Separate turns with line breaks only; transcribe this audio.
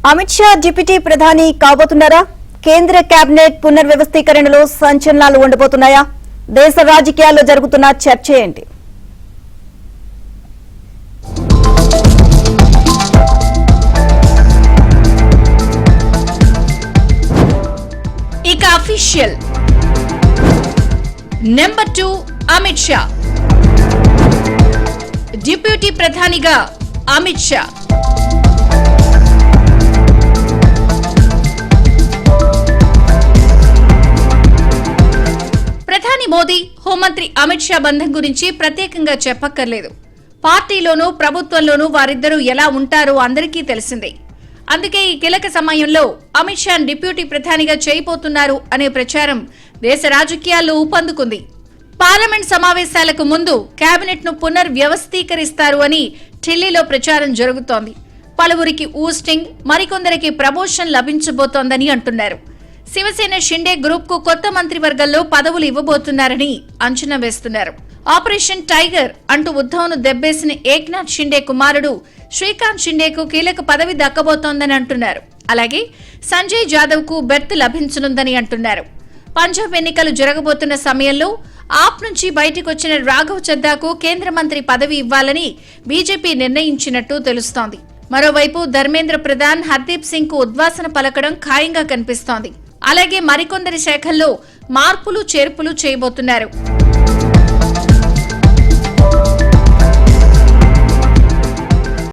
Amit Shah deputy ప్రధాని కాబోతున్నారా? కేంద్ర cabinet పునర్వ్యవస్థీకరణలో సంచలనాలు ఉండబోతున్నాయా? దేశ రాజకీయాల్లో జరుగుతున్న చర్చ ఏంటి?
ఇక official number 2 Amit Shah, deputy ప్రధానిగా అమిత్ షా. ప్రధాని మోదీ, హోంమంత్రి అమిత్ షా బంధం గురించి ప్రత్యేకంగా చెప్పక్కర్లేదు. పార్టీలోనూ ప్రభుత్వంలోనూ వారిద్దరూ ఎలా ఉంటారో అందరికీ తెలిసిందే. అందుకే ఈ కీలక సమయంలో అమిత్ షా డిప్యూటీ ప్రధానిగా చేయబోతున్నారు అనే ప్రచారం దేశ రాజకీయాల్లో ఊపందుకుంది. పార్లమెంట్ సమావేశాలకు ముందు కేబినెట్ ను పునర్వ్యవస్థీకరిస్తారు అని ఢిల్లీలో ప్రచారం జరుగుతోంది. పలువురికి ఊస్టింగ్, మరికొందరికి ప్రమోషన్ లభించబోతోందని అంటున్నారు. శివసేన షిండే గ్రూప్ కు కొత్త మంత్రివర్గంలో పదవులు ఇవ్వబోతున్నారని అంచనా వేస్తున్నారు. ఆపరేషన్ టైగర్ అంటూ ఉద్ధవ్ను దెబ్బేసిన ఏక్నాథ్ షిండే కుమారుడు శ్రీకాంత్ షిండేకు కీలక పదవి దక్కబోతోందని అంటున్నారు. అలాగే సంజయ్ జాదవ్ కు బెర్త్ లభించనుందని అంటున్నారు. పంజాబ్ ఎన్నికలు జరగబోతున్న సమయంలో ఆప్ నుంచి బయటకొచ్చిన రాఘవ్ చద్దాకు కేంద్ర మంత్రి పదవి ఇవ్వాలని బీజేపీ నిర్ణయించినట్టు తెలుస్తోంది. మరోవైపు ధర్మేంద్ర ప్రధాన్, హర్దీప్ సింగ్ కు ఉద్వాసన పలకడం ఖాయంగా కనిపిస్తోంది. అలాగే మరికొందరి శాఖల్లో మార్పులు చేర్పులు చేయబోతున్నారు.